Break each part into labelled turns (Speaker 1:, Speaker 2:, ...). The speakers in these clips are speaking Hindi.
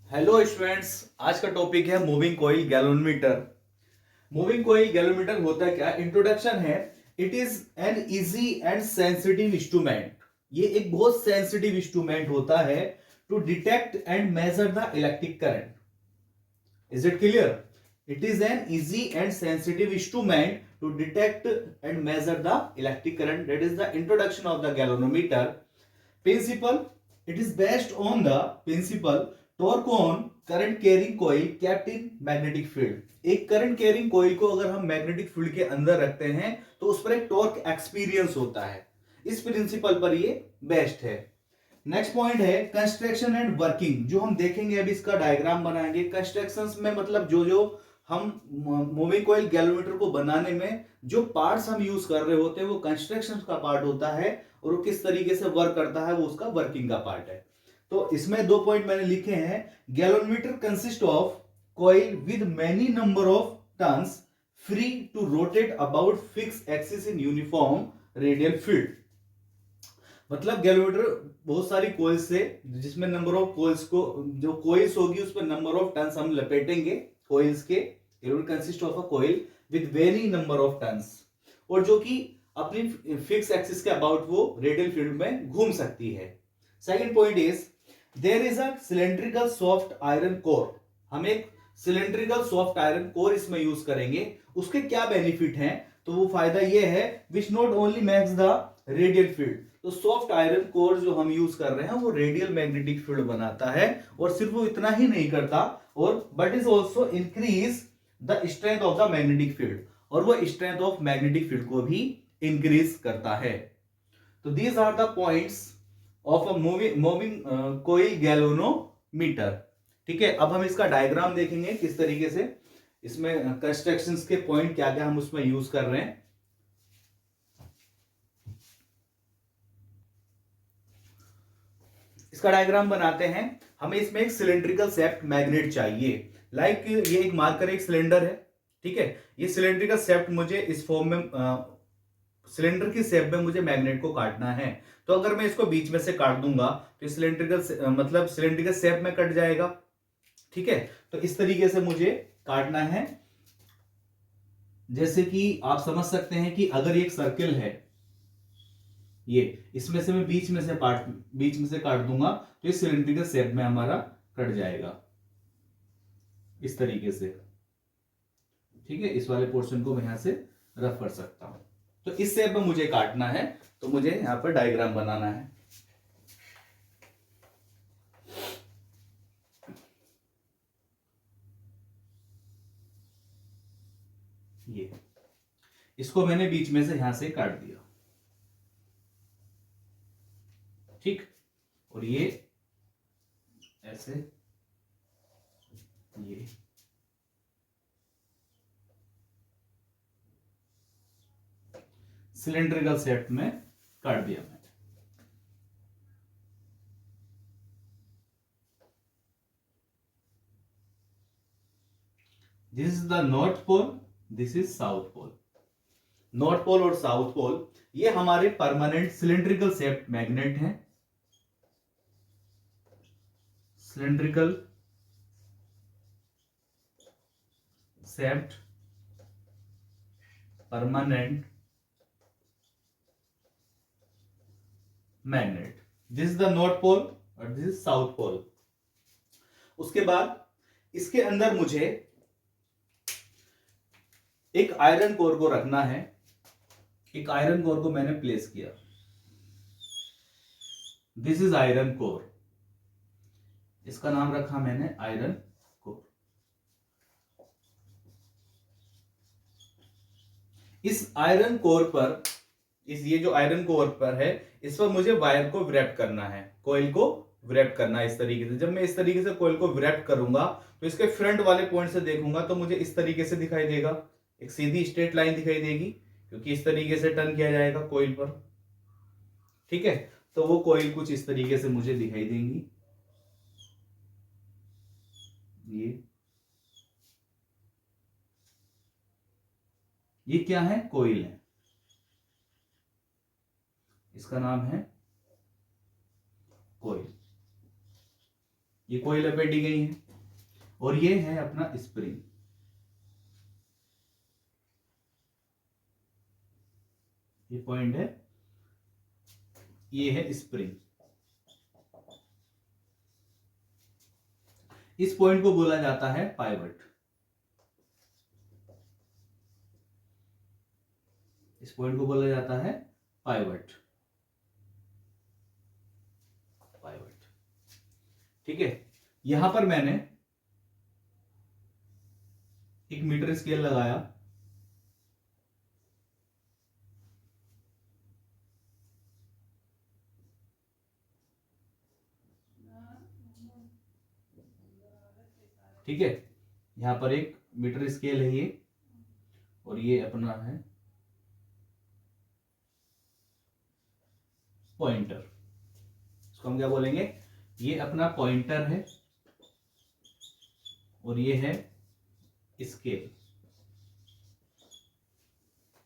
Speaker 1: हेलो स्टूडेंट्स, आज का टॉपिक है moving coil galvanometer. Moving coil galvanometer होता क्या? इंट्रोडक्शन है। It is an easy and sensitive instrument. ये एक बहुत सेंसिटिव इंस्ट्रूमेंट होता है to detect and measure the electric current. Is it clear? It is an easy and sensitive instrument to detect and measure the electric current. That is the introduction of the galvanometer. Principle: it is based on the principle torque on current carrying coil kept in magnetic field. एक करंट कैरिंग कोयल को अगर हम मैग्नेटिक फील्ड के अंदर रखते हैं तो उस पर एक टॉर्क एक्सपीरियंस होता है। इस प्रिंसिपल पर ये बेस्ट है। नेक्स्ट पॉइंट है कंस्ट्रक्शन एंड वर्किंग, जो हम देखेंगे। अभी इसका डायग्राम बनाएंगे। कंस्ट्रक्शंस में मतलब जो जो हम मूविंग कॉइल गैलोमीटर को बनाने में जो पार्ट्स हम यूज कर रहे होते हैं वो कंस्ट्रक्शन का पार्ट होता है, और वो किस तरीके से वर्क करता है वो उसका वर्किंग का पार्ट है। तो इसमें दो पॉइंट मैंने लिखे हैं। Galvanometer consist of coil with many number of turns free to rotate about fix axis in uniform radial field. मतलब गैलोमीटर बहुत सारी कोइल्स से, जिसमें नंबर ऑफ कोइल्स को, जो कोइल्स होगी उस पर नंबर ऑफ टर्न्स हम लपेटेंगे कोइल्स के। Galvanometer consist of a coil with very number of turns, और जो कि अपनी फिक्स एक्सिस के अबाउट वो रेडियल फील्ड में घूम सकती है। Second point is there is a cylindrical soft iron core. हम एक सिलेंड्रिकल सॉफ्ट आयरन कोर इसमें यूज करेंगे। उसके क्या बेनिफिट हैं? तो वो फायदा ये है which not only max the radial field. तो सॉफ्ट आयरन कोर जो हम यूज कर रहे हैं वो रेडियल मैग्नेटिक फील्ड बनाता है, और सिर्फ वो इतना ही नहीं करता, और but is also increase the strength of the magnetic field, और वो स्ट्रेंथ ऑफ मैग्नेटिक फील्ड को भी इंक्रीज करता है। तो these are the points of a moving coil galvanometer. ठीक है, अब हम इसका डायग्राम देखेंगे किस तरीके से इसमें कंस्ट्रक्शंस के पॉइंट क्या क्या हम उसमें यूज कर रहे हैं। इसका डायग्राम बनाते हैं। हमें इसमें एक सिलेंड्रिकल शेफ्ट मैग्नेट चाहिए। लाइक ये एक मार्कर, एक सिलेंडर है। ठीक है, ये सिलेंड्रिकल शेफ्ट मुझे इस फॉर्म में सिलेंडर की शेप में मुझे मैग्नेट को काटना है। तो अगर मैं इसको बीच में से काट दूंगा तो सिलेंड्रिकल मतलब सिलेंड्रिकल शेप में कट जाएगा। ठीक है, तो इस तरीके से मुझे काटना है। जैसे कि आप समझ सकते हैं कि अगर ये एक सर्किल है, ये इसमें से मैं बीच में से काट दूंगा तो ये सिलेंड्रिकल शेप में हमारा कट जाएगा इस तरीके से। ठीक है, इस वाले पोर्शन को मैं यहां से रफ कर सकता हूं। तो इस शेप में मुझे काटना है, तो मुझे यहां पर डायग्राम बनाना है। ये इसको मैंने बीच में से यहां से काट दिया। ठीक, और ये ऐसे, ये सिलेंड्रिकल शेप में काट दिया मैंने। This is the north pole, this is south pole. North pole और साउथ पोल ये हमारे परमानेंट सिलेंड्रिकल शेप मैग्नेट हैं। Cylindrical shaped permanent magnet. This is the north pole और दिस इज साउथ पोल। उसके बाद इसके अंदर मुझे एक आयरन कोर को रखना है। एक आयरन कोर को मैंने प्लेस किया। दिस इज आयरन कोर, इसका नाम रखा मैंने आयरन कोर। इस आयरन कोर पर, इस ये जो आयरन कोर पर है, इस पर मुझे वायर को व्रैप करना है, कॉइल को व्रैप करना है इस तरीके से। जब मैं इस तरीके से कॉइल को व्रैप करूंगा तो इसके फ्रंट वाले पॉइंट से देखूंगा तो मुझे इस तरीके से दिखाई देगा, एक सीधी स्ट्रेट लाइन दिखाई देगी, क्योंकि इस तरीके से टर्न किया जाएगा कॉइल पर। ठीक है, तो वो कॉइल कुछ इस तरीके से मुझे दिखाई देंगी। ये क्या है? कॉइल है, इसका नाम है कॉइल। ये कोई लपेटी गई है, और ये है अपना स्प्रिंग। ये पॉइंट है, ये है स्प्रिंग। इस पॉइंट को बोला जाता है पाइवट। इस पॉइंट को बोला जाता है पाइवट। पाइवट, ठीक है। यहां पर मैंने एक मीटर स्केल लगाया, ठीक है। यहां पर एक मीटर स्केल है ये, और ये अपना है पॉइंटर। इसको हम क्या बोलेंगे, ये अपना पॉइंटर है, और ये है स्केल,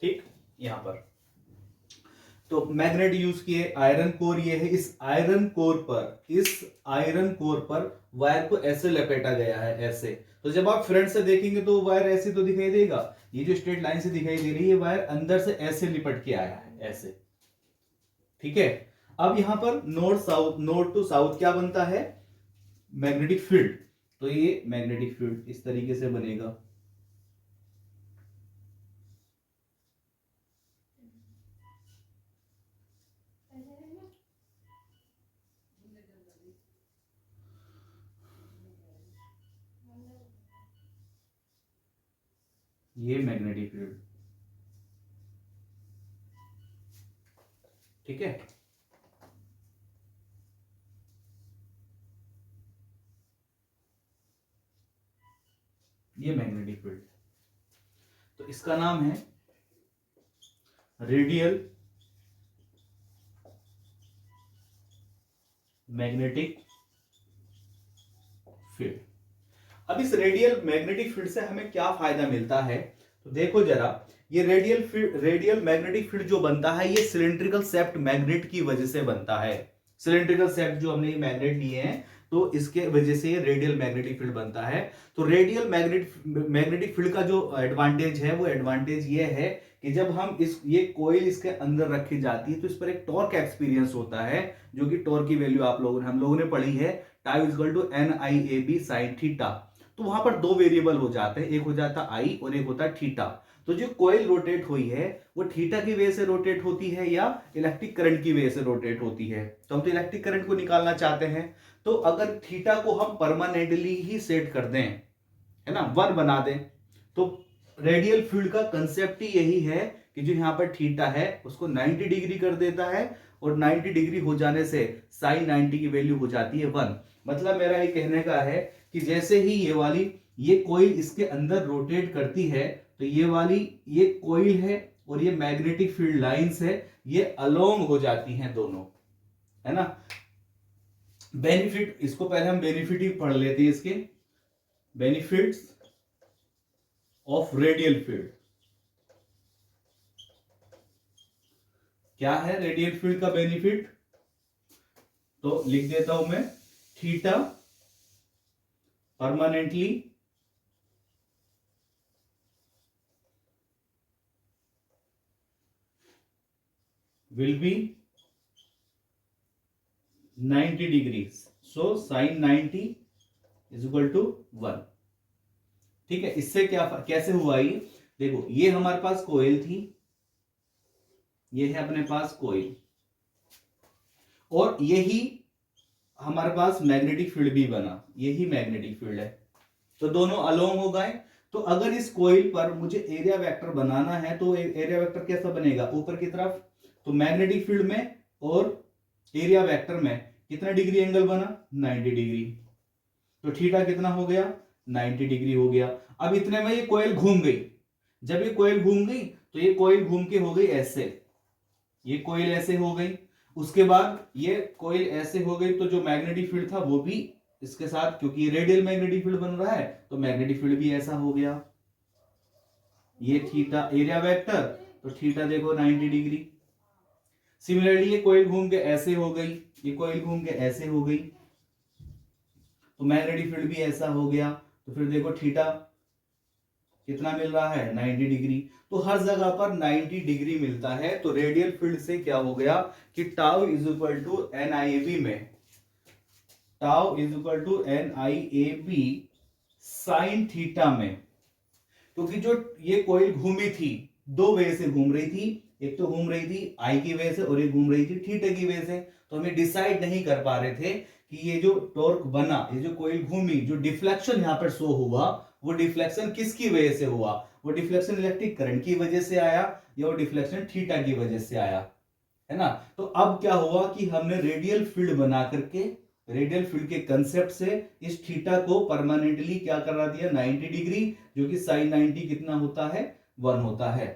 Speaker 1: ठीक। यहां पर तो मैग्नेट यूज किए, आयरन कोर ये है। इस आयरन कोर पर वायर को ऐसे लपेटा गया है, ऐसे। तो जब आप फ्रंट से देखेंगे तो वायर ऐसे तो दिखाई देगा, ये जो स्ट्रेट लाइन से दिखाई दे रही है, वायर अंदर से ऐसे लिपट के आया है, ऐसे, ठीक है। अब यहां पर नॉर्थ टू साउथ क्या बनता है, मैग्नेटिक फील्ड। तो ये मैग्नेटिक फील्ड इस तरीके से बनेगा। ये मैग्नेटिक फील्ड, ठीक है। ये मैग्नेटिक फील्ड, तो इसका नाम है रेडियल मैग्नेटिक फील्ड। अब इस रेडियल मैग्नेटिक फील्ड से हमें क्या फायदा मिलता है, तो देखो जरा, ये रेडियल मैग्नेटिक फील्ड जो बनता है, ये सिलेंड्रिकल शेफ्ट मैग्नेट की वजह से बनता है। सिलेंड्रिकल शेफ्ट जो हमने ये मैग्नेट लिए हैं, तो इसके वजह से ये रेडियल मैग्नेटिक फील्ड बनता है। तो रेडियल मैग्नेटिक फील्ड का जो एडवांटेज है, वो एडवांटेज ये है कि जब हम ये कोयल इसके अंदर रखी जाती है, तो इस पर एक टॉर्क एक्सपीरियंस होता है, जो कि टॉर्क की वैल्यू हम लोगों ने पढ़ी है, tau equal to NIAB sin theta. तो वहां पर दो वेरिएबल हो जाते हैं, एक हो जाता आई और एक होता है थीटा। तो जो कोयल रोटेट हुई है, वो थीटा की वजह से रोटेट होती है या इलेक्ट्रिक करंट की वजह से रोटेट होती है। तो हम तो इलेक्ट्रिक करंट को निकालना चाहते हैं। तो अगर थीटा को हम परमानेंटली ही सेट कर दें, है ना, 1 बना दें, तो रेडियल फील्ड का कंसेप्ट ही यही है कि जो यहां पर थीटा है उसको 90 डिग्री कर देता है, और 90 डिग्री हो जाने से साइन 90 की वैल्यू हो जाती है 1। मतलब मेरा ये कहने का है कि जैसे ही ये कोईल इसके अंदर रोटेट करती है, तो ये कोईल है और ये मैग्नेटिक फील्ड लाइंस है, ये अलोंग हो जाती हैं दोनों, है ना। बेनिफिट, इसको पहले हम बेनिफिट ही पढ़ लेते हैं, इसके बेनिफिट्स ऑफ रेडियल फील्ड। क्या है रेडियल फील्ड का बेनिफिट, तो लिख देता हूं मैं, theta permanently will be 90 degrees, so sin 90 is equal to 1। ठीक है, इससे क्या कैसे हुआ ये, देखो, ये हमारे पास कोयल थी, ये है अपने पास कोयल, और यही हमारे पास मैग्नेटिक फील्ड भी बना, यही मैग्नेटिक फील्ड है, तो दोनों अलोंग हो गए। तो अगर इस कोयल पर मुझे एरिया वेक्टर बनाना है, तो एरिया वेक्टर कैसा बनेगा, ऊपर की तरफ। तो मैग्नेटिक फील्ड में और एरिया वेक्टर में कितना डिग्री एंगल बना, 90 डिग्री। तो थीटा कितना हो गया, 90 डिग्री हो गया। अब इतने में ये कोयल घूम गई, जब ये कोयल घूम गई, तो ये कोयल घूम के हो गई ऐसे, ये कोयल ऐसे हो गई, उसके बाद ये कोयल ऐसे हो गई, तो जो मैग्नेटिक फील्ड था वो भी इसके साथ, क्योंकि ये रेडियल मैग्नेटिक फील्ड बन रहा है, तो मैग्नेटिक फील्ड भी ऐसा हो गया। ये थीटा एरिया वेक्टर, तो थीटा देखो 90 डिग्री। सिमिलरली ये कोयल घूम के ऐसे हो गई, ये कोयल घूम के ऐसे हो गई, तो मैग्नेटिक फील्ड भी ऐसा हो गया। तो फिर देखो थीटा कितना मिल रहा है 90 डिग्री। तो हर जगह पर 90 डिग्री मिलता है। तो रेडियल फील्ड से क्या हो गया कि tau is equal to NIAB में, tau is equal to NIAB sine theta में, क्योंकि जो ये कोईल घूमी थी दो वे से घूम रही थी, एक तो घूम रही थी आई की वजह से और एक घूम रही थी थीटा की वजह से। तो हमें डिसाइड नहीं कर पा रहे थे कि ये जो टॉर्क बना, ये जो कोईल घूमी, जो डिफ्लेक्शन यहां पर शो हुआ, वो डिफ्लेक्शन किसकी वजह से हुआ? वो डिफ्लेक्शन इलेक्ट्रिक करंट की वजह से आया या वो डिफ्लेक्शन थीटा की वजह से आया, है ना। तो अब क्या हुआ कि हमने रेडियल फील्ड बना करके, रेडियल फील्ड के कंसेप्ट से इस थीटा को परमानेंटली क्या करा दिया 90 डिग्री, जो कि साइन 90 कितना होता है 1 होता है।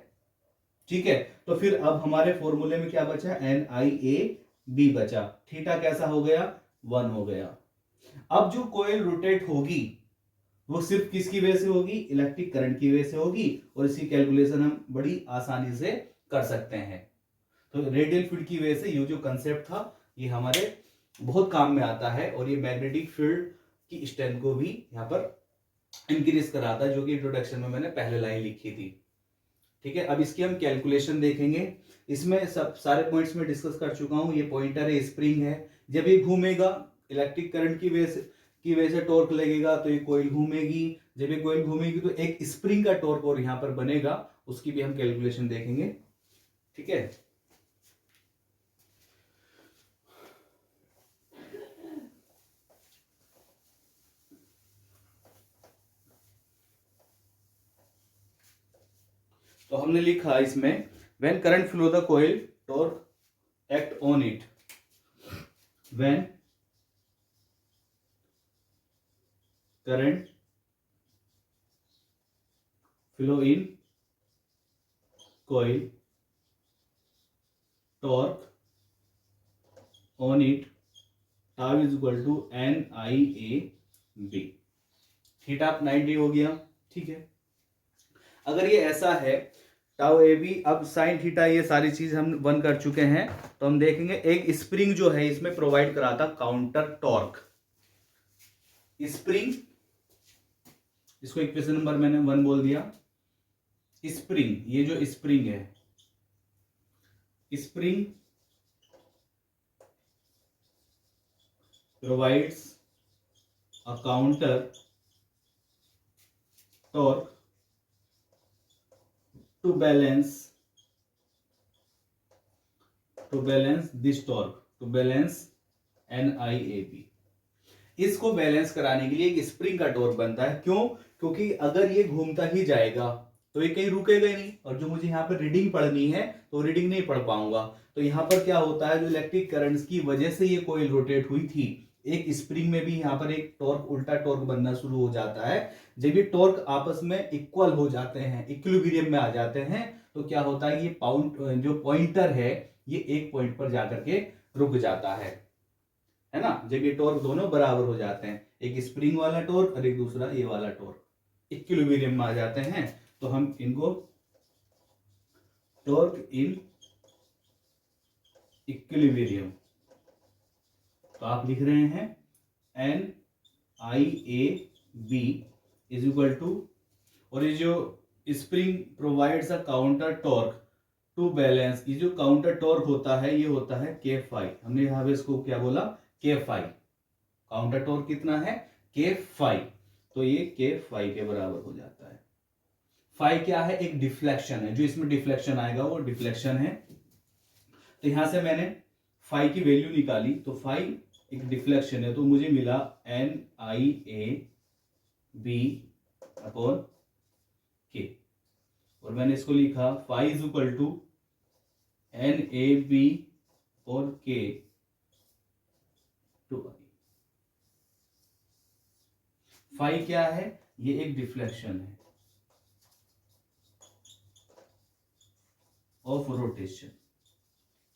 Speaker 1: ठीक है, तो फिर अब हमारे फॉर्मूले में क्या बचा NIAB बचा, थीटा कैसा हो गया 1 हो गया। अब जो कोयल रोटेट होगी वो सिर्फ किसकी वजह से होगी? इलेक्ट्रिक करंट की वजह से होगी, और इसकी कैलकुलेशन हम बड़ी आसानी से कर सकते हैं। तो रेडियल फील्ड की वजह से ये जो कंसेप्ट था ये हमारे बहुत काम में आता है, और ये मैग्नेटिक फील्ड की स्ट्रेंथ को भी यहाँ पर इंक्रीज कराता है, जो कि इंट्रोडक्शन में मैंने पहले लाइन लिखी थी। ठीक है, अब इसकी हम कैलकुलेशन देखेंगे। इसमें सब सारे पॉइंट्स में डिस्कस कर चुका हूं। ये पॉइंटर है, स्प्रिंग है, जब ये घूमेगा इलेक्ट्रिक करंट की वजह से टॉर्क लगेगा, तो ये कोईल घूमेगी, जब ये कोईल घूमेगी तो एक स्प्रिंग का टॉर्क और यहां पर बनेगा, उसकी भी हम कैलकुलेशन देखेंगे। ठीक है, तो हमने लिखा इसमें when current flow the coil torque act on it, when current flow in coil torque on it tau is equal to NIAB। Theta 90 हो गया। ठीक है, अगर ये ऐसा है टाउ ए बी, अब साइन थीटा, ये सारी चीज हम 1 कर चुके हैं, तो हम देखेंगे एक स्प्रिंग जो है इसमें प्रोवाइड कराता काउंटर टॉर्क। स्प्रिंग, इसको इक्वेशन नंबर मैंने 1 बोल दिया। स्प्रिंग, ये जो स्प्रिंग है, spring provides a counter torque to balance this torque, to balance NIAB। इसको बैलेंस कराने के लिए एक स्प्रिंग का टॉर्क बनता है। क्यों? क्योंकि अगर ये घूमता ही जाएगा तो ये कहीं रुकेगा ही नहीं, और जो मुझे यहाँ पर रीडिंग पढ़नी है तो रीडिंग नहीं पढ़ पाऊंगा। तो यहाँ पर क्या होता है, जो इलेक्ट्रिक करंट्स की वजह से ये कोईल रोटेट हुई थी, एक स्प्रिंग में भी यहाँ पर एक टॉर्क, उल्टा टॉर्क बनना शुरू हो जाता है। जब ये टॉर्क आपस में इक्वल हो जाते हैं, इक्विलिब्रियम में आ जाते हैं, तो क्या होता है, ये जो पॉइंटर है ये एक पॉइंट पर जाकर के रुक जाता है ना। जब ये टॉर्क दोनों बराबर हो जाते हैं, एक स्प्रिंग वाला टॉर्क और एक दूसरा ये वाला टॉर्क इक्विलिब्रियम में आ जाते हैं, तो हम इनको टॉर्क इन इक्विलिब्रियम, तो आप लिख रहे हैं NIAB इज इक्वल टू, और ये जो spring provides a counter torque to balance, ये जो काउंटर टॉर्क होता है ये होता है K फाई। हमने यहां पे इसको क्या बोला, K फाई। काउंटर टॉर्क कितना है K फाई, तो ये K फाई के बराबर हो जाता है। फाई क्या है, एक डिफ्लेक्शन है, जो इसमें डिफ्लेक्शन आएगा वो डिफ्लेक्शन है। तो यहां से मैंने फाई की वैल्यू निकाली, तो फाई एक डिफ्लेक्शन है, तो मुझे मिला NIAB अपॉन K, और मैंने इसको लिखा phi is equal to NAB और K टू I। फाई क्या है, ये एक डिफ्लेक्शन है ऑफ रोटेशन,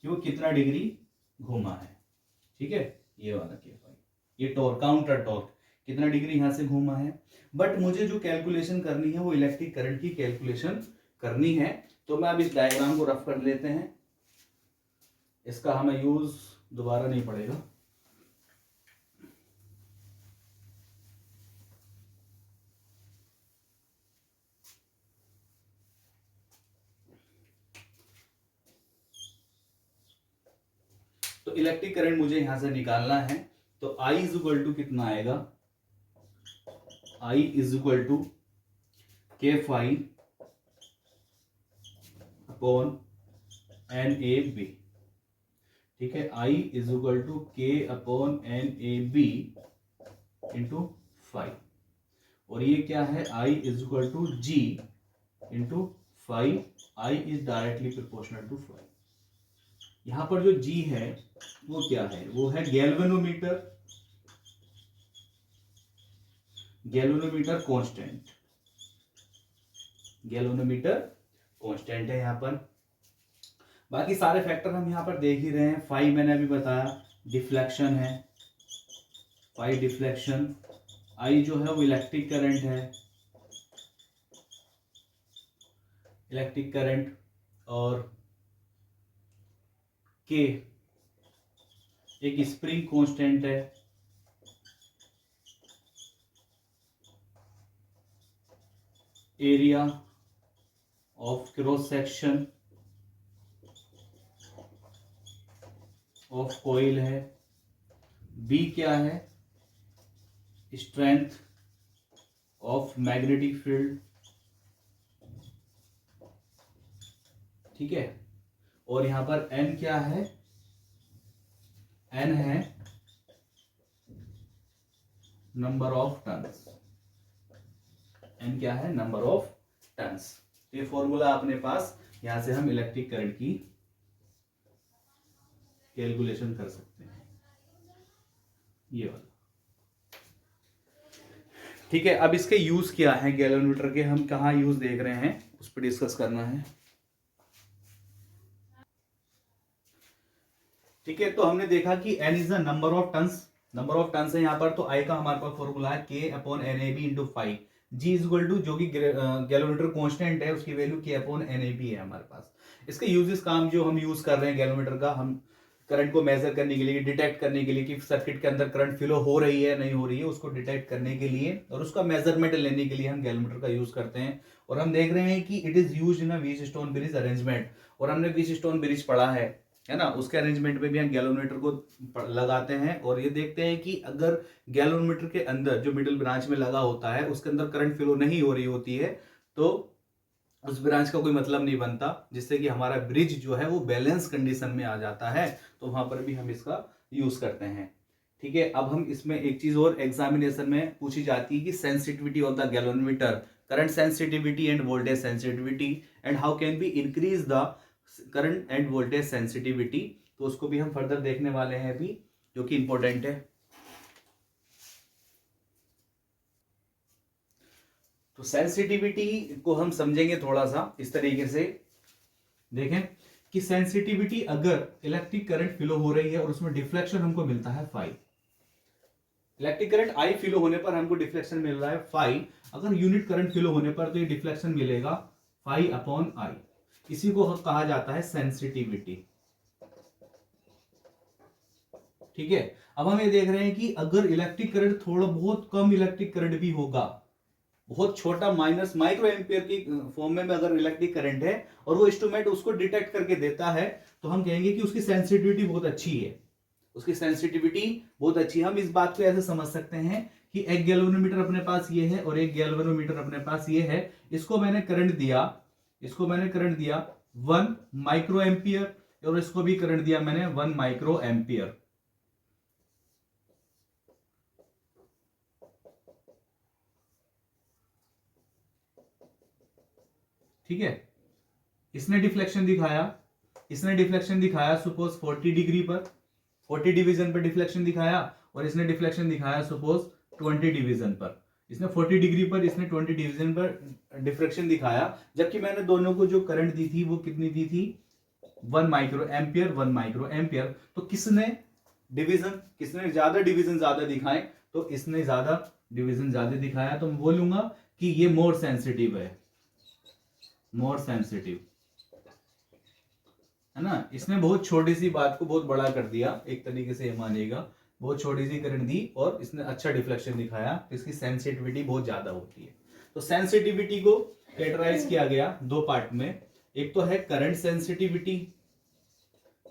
Speaker 1: कि वो कितना डिग्री घूमा है। ठीक है, ये वाला K फाई, ये टॉर्क, काउंटर टॉर्क कितना डिग्री यहां से घूमा है। बट मुझे जो कैलकुलेशन करनी है वो इलेक्ट्रिक करंट की कैलकुलेशन करनी है। तो मैं अब इस डायग्राम को रफ कर लेते हैं, इसका हमें यूज दोबारा नहीं पड़ेगा। तो इलेक्ट्रिक करंट मुझे यहां से निकालना है, तो I इज इक्वल टू कितना आएगा, I is equal to K phi upon N A B. ठीक है, I is equal to K upon N A B into phi, और ये क्या है, I is equal to G into phi, I is directly proportional to phi. यहां पर जो G है वो क्या है, वो है galvanometer, galvanometer constant, galvanometer constant है यहां पर। बाकी सारे फैक्टर हम यहां पर देख ही रहे हैं। फाई मैंने अभी बताया, डिफ्लेक्शन है, फाई डिफ्लेक्शन, आई जो है वो इलेक्ट्रिक करंट है, इलेक्ट्रिक करंट, और के एक स्प्रिंग कांस्टेंट है, area of cross section of coil है, बी क्या है, स्ट्रेंथ ऑफ मैग्नेटिक फील्ड। ठीक है, और यहां पर एन क्या है, एन है नंबर ऑफ टर्न्स, एन क्या है, नंबर ऑफ टर्न्स। तो ये फॉर्मूला अपने पास, यहां से हम इलेक्ट्रिक करंट की कैलकुलेशन कर सकते हैं, ये वाला। ठीक है, अब इसके यूज क्या है, गैल्वेनोमीटर के हम कहाँ यूज देख रहे हैं, उस पर डिस्कस करना है। ठीक है, तो हमने देखा कि n is the number of turns, number of turns है यहाँ पर, तो I का हमारे पास फॉर्मूला है k upon N A B into phi, G is equal to जो कि गैल्वेनोमीटर कांस्टेंट है उसकी value k upon N A B है हमारे पास। इसके यूजेस काम जो हम यूज कर रहे हैं गैल्वेनोमीटर का, हम करंट को मेजर करने के लिए, डिटेक्ट करने के लिए कि सर्किट के अंदर करंट फ्लो हो रही है नहीं हो रही है, उसको डिटेक्ट करने के लिए और उसका मेजरमेंट लेने के लिए हम गैल्वेनोमीटर का यूज करते हैं। और हम देख रहे हैं कि it is used in a Wheatstone bridge arrangement, और हमने व्हीटस्टोन ब्रिज पढ़ा है ना, उसके अरेंजमेंट में भी हम गैल्वेनोमीटर को लगाते हैं और ये देखते हैं कि अगर गैल्वेनोमीटर के अंदर जो मिडिल ब्रांच में लगा होता है उसके अंदर करंट फ्लो नहीं हो रही होती है, तो उस ब्रांच का कोई मतलब नहीं बनता, जिससे कि हमारा ब्रिज जो है वो बैलेंस कंडीशन में आ जाता है, तो वहां पर भी हम इसका यूज करते हैं। ठीक है, अब हम इसमें एक चीज और एग्जामिनेशन में पूछी जाती है कि sensitivity of the galvanometer, current sensitivity end voltage sensitivity, and how can be increase the current end voltage sensitivity, तो उसको भी हम फर्दर देखने वाले हैं अभी, जो कि इंपॉर्टेंट है। तो सेंसिटिविटी को हम समझेंगे थोड़ा सा इस तरीके से, देखें कि सेंसिटिविटी अगर इलेक्ट्रिक करंट फ्लो हो रही है और उसमें डिफ्लेक्शन हमको मिलता है five, electric current I flow होने पर हमको डिफ्लेक्शन मिल रहा है फाइव, अगर यूनिट करंट फ्लो होने पर तो ये डिफ्लेक्शन मिलेगा फाइव अपॉन आई, इसी को कहा जाता है सेंसिटिविटी। ठीक है, अब हम ये देख रहे हैं कि अगर इलेक्ट्रिक करंट थोड़ा बहुत कम इलेक्ट्रिक करंट भी होगा, बहुत छोटा माइनस माइक्रो एम्पियर की फॉर्म में अगर इलेक्ट्रिक करंट है और वो इंस्ट्रूमेंट उसको डिटेक्ट करके देता है, तो हम कहेंगे कि उसकी सेंसिटिविटी बहुत अच्छी है, उसकी सेंसिटिविटी बहुत अच्छी है। हम इस बात को ऐसे समझ सकते हैं कि एक गैल्वेनोमीटर अपने पास ये है और एक गैल्वेनोमीटर अपने पास ये है, इसको मैंने करंट दिया, इसको मैंने करंट दिया 1 माइक्रो एम्पियर और इसको भी करंट दिया मैंने 1 माइक्रो एम्पियर। ठीक है, इसने डिफ्लेक्शन दिखाया, इसने डिफ्लेक्शन दिखाया सपोज 40 डिग्री पर, 40 डिवीजन पर डिफ्लेक्शन दिखाया, और इसने डिफ्लेक्शन दिखाया सपोज 20 डिवीजन पर, इसने 40 डिग्री पर, इसने 20 डिवीजन पर डिफ्लेक्शन दिखाया, जबकि मैंने दोनों को जो करंट दी थी वो कितनी दी थी 1 माइक्रो एम्पियर 1 माइक्रो एम्पियर। तो किसने डिवीजन, किसने ज्यादा डिवीजन ज्यादा दिखाए, तो इसने ज्यादा डिवीजन ज्यादा दिखाया, तो मैं बोलूंगा कि ये मोर सेंसिटिव है, मोर सेंसिटिव है ना। इसने बहुत छोटी सी बात को बहुत बड़ा कर दिया, एक तरीके से ये मानिएगा, बहुत छोटी सी करंट दी और इसने अच्छा डिफ्लेक्शन दिखाया, इसकी सेंसिटिविटी बहुत ज्यादा होती है। तो सेंसिटिविटी को कैटेगराइज किया गया दो पार्ट में, एक तो है करंट सेंसिटिविटी,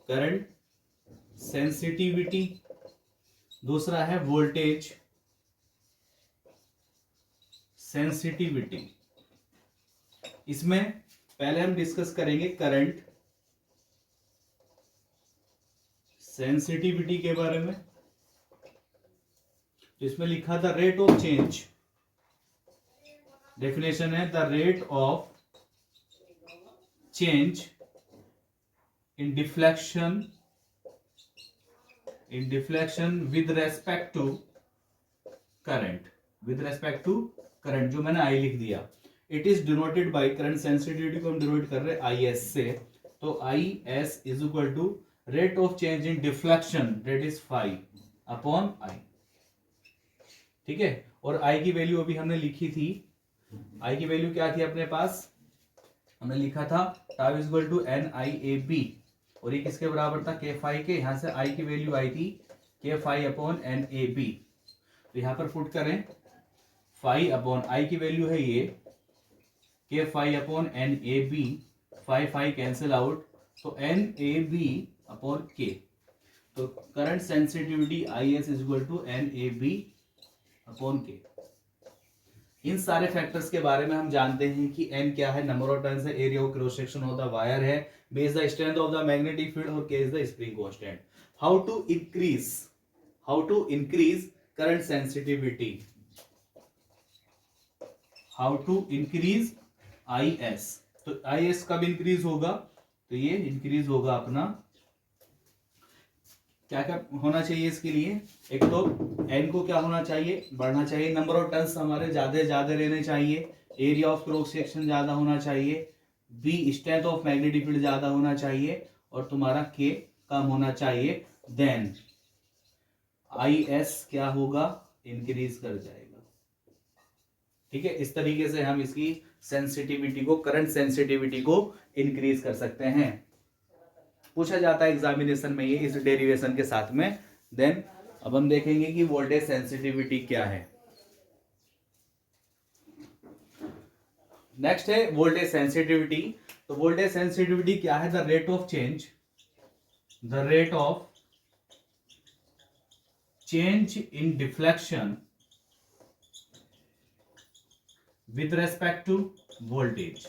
Speaker 1: करंट सेंसिटिविटी, दूसरा है वोल्टेज सेंसिटिविटी। इसमें पहले हम डिस्कस करेंगे करंट सेंसिटिविटी के बारे में। तो इसमें लिखा था रेट ऑफ चेंज, डेफिनेशन है the rate of change in deflection with respect to current, जो मैंने I लिख दिया। It is denoted by current sensitivity को हम डिनोट कर रहे हैं IS से, तो IS is equal to rate of change in deflection, that is phi upon I। ठीक है, और I की वैल्यू अभी हमने लिखी थी। I की वैल्यू क्या थी अपने पास, हमने लिखा था tau is equal to NIAB, और ये किसके बराबर था, के फाई के। यहां से I की वैल्यू आई थी के फाई अपॉन NAB। तो यहां पर पुट करें फाई अपॉन I की वैल्यू है ये K phi upon NAB, phi phi cancel out, तो NAB अपॉन K। तो current sensitivity IS is equal to NAB upon K। इन सारे फैक्टर्स के बारे में हम जानते हैं कि N क्या है, नंबर ऑफ टर्न्स है, area of cross section of the wire है, B is the strength of the magnetic field और K is the spring constant. How to increase current sensitivity? How to increase IS? तो IS कब इंक्रीज होगा, तो ये इंक्रीज होगा अपना, क्या क्या होना चाहिए इसके लिए, एक तो N को क्या होना चाहिए, बढ़ना चाहिए, नंबर ऑफ टर्न्स हमारे ज्यादा रहने चाहिए, एरिया ऑफ क्रॉस सेक्शन ज्यादा होना चाहिए, B strength of magnetic field ज्यादा होना चाहिए, और तुम्हारा K कम होना चाहिए, देन IS क्या होगा, इंक्रीज कर जाएगा। ठीक है, इस तरीके से हम इसकी सेंसिटिविटी को, करंट सेंसिटिविटी को इंक्रीज कर सकते हैं। पूछा जाता है एग्जामिनेशन में ये इस डेरिवेशन के साथ में। देन अब हम देखेंगे कि वोल्टेज सेंसिटिविटी क्या है। नेक्स्ट है वोल्टेज सेंसिटिविटी। तो वोल्टेज सेंसिटिविटी क्या है, the rate of change in deflection with respect to voltage.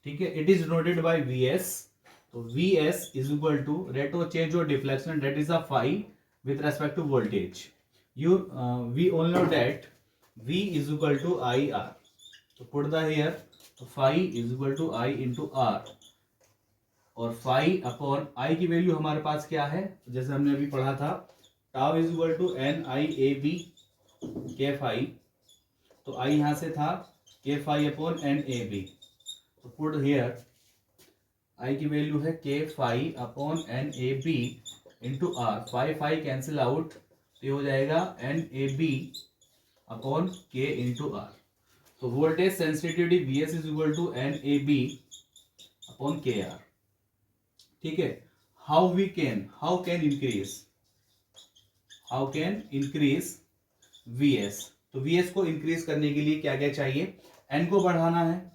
Speaker 1: ठीक है, it is denoted by VS। तो VS is equal to rate of change और deflection, that is a phi with respect to voltage. We all know that V is equal to IR। तो पुट द हियर, तो phi is equal to I into R, और फाई अपॉन I की वैल्यू हमारे पास क्या है, जैसे हमने अभी पढ़ा था, tau is equal to NIAB K phi, तो I यहां से था के फाई अपॉन NAB। तो पुट हियर I की वैल्यू है K phi upon NAB into R, phi phi cancel out, तो ये हो जाएगा NAB upon K into R। तो voltage sensitivity VS is equal to NAB upon KR। ठीक है, हाउ कैन इंक्रीज VS। तो VS को इंक्रीज करने के लिए क्या क्या चाहिए, N को बढ़ाना है,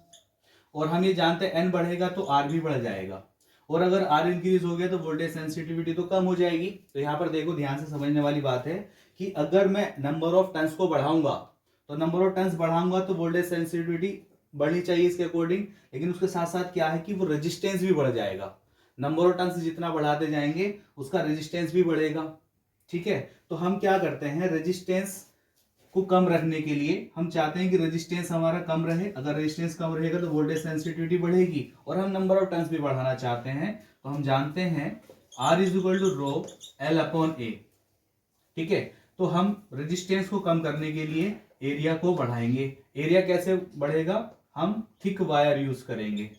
Speaker 1: और हम ये जानते हैं N बढ़ेगा तो R भी बढ़ जाएगा, और अगर R इंक्रीज हो गया तो वोल्टेज सेंसिटिविटी तो कम हो जाएगी। तो यहाँ पर देखो, ध्यान से समझने वाली बात है कि अगर मैं नंबर ऑफ टर्न्स को बढ़ाऊंगा, तो नंबर ऑफ टर्न्स बढ़ाऊंगा तो वोल्टेज सेंसिटिविटी बढ़नी चाहिए इसके अकॉर्डिंग, लेकिन उसके साथ साथ क्या है कि वो रेजिस्टेंस भी बढ़ जाएगा। नंबर ऑफ टर्न्स जितना बढ़ाते जाएंगे उसका रेजिस्टेंस भी बढ़ेगा। ठीक है, तो हम क्या करते हैं, रेजिस्टेंस को कम रखने के लिए हम चाहते हैं कि रेजिस्टेंस हमारा कम रहे। अगर रेजिस्टेंस कम रहेगा तो वोल्टेज सेंसिटिविटी बढ़ेगी, और हम नंबर ऑफ टर्न्स भी बढ़ाना चाहते हैं, तो हम जानते हैं R is equal to rho L upon A। ठीक है, तो हम रेजिस्टेंस को कम करने के लिए एरिया को बढ़ाएंगे। एरिया कैसे बढ़ेगा, हम थिक वायर यूज करेंगे,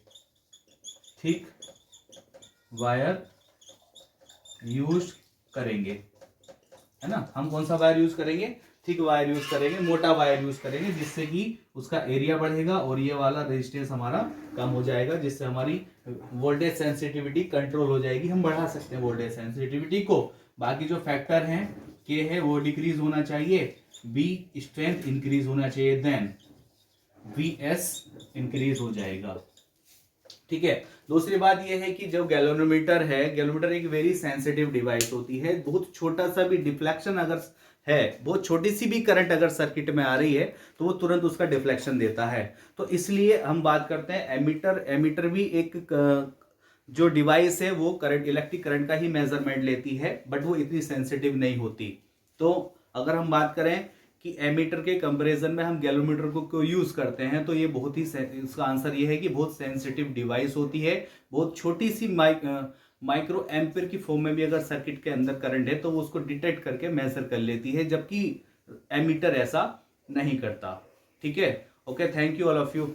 Speaker 1: थिक वायर यूज करेंगे, है ना। हम कौन सा वायर यूज करेंगे, थिक वायर यूज करेंगे, मोटा वायर यूज करेंगे, जिससे कि उसका एरिया बढ़ेगा और ये वाला रेजिस्टेंस हमारा कम हो जाएगा, जिससे हमारी वोल्टेज सेंसिटिविटी कंट्रोल हो जाएगी। हम बढ़ा सकते हैं वोल्टेज सेंसिटिविटी को। बाकी जो फैक्टर हैं, के है वो डिक्रीज होना चाहिए, B स्ट्रेंथ इंक्रीज होना चाहिए, देन VS इंक्रीज हो जाएगा। ठीक है। दूसरी बात यह है कि जो गैल्वेनोमीटर है, गैल्वेनोमीटर एक वेरी सेंसिटिव डिवाइस होती है। बहुत छोटा सा भी डिफ्लेक्शन अगर है, बहुत छोटी सी भी करंट अगर सर्किट में आ रही है तो वो तुरंत उसका डिफ्लेक्शन देता है। तो इसलिए हम बात करते हैं एमीटर। एमीटर भी एक जो डिवाइस है वो करंट, इलेक्ट्रिक करंट का ही मेजरमेंट लेती है, बट वो इतनी सेंसिटिव नहीं होती। तो अगर हम बात करें कि एमीटर के कंपैरिजन में हम गैल्वेनोमीटर को क्यों यूज करते हैं, तो ये बहुत ही, इसका आंसर ये है कि बहुत सेंसिटिव डिवाइस होती है। बहुत छोटी सी माइक्रो एम्पियर की फॉर्म में भी अगर सर्किट के अंदर करंट है तो वो उसको डिटेक्ट करके मेजर कर लेती है, जबकि एमीटर ऐसा नहीं करता। ठीक है। Okay, thank you all of you.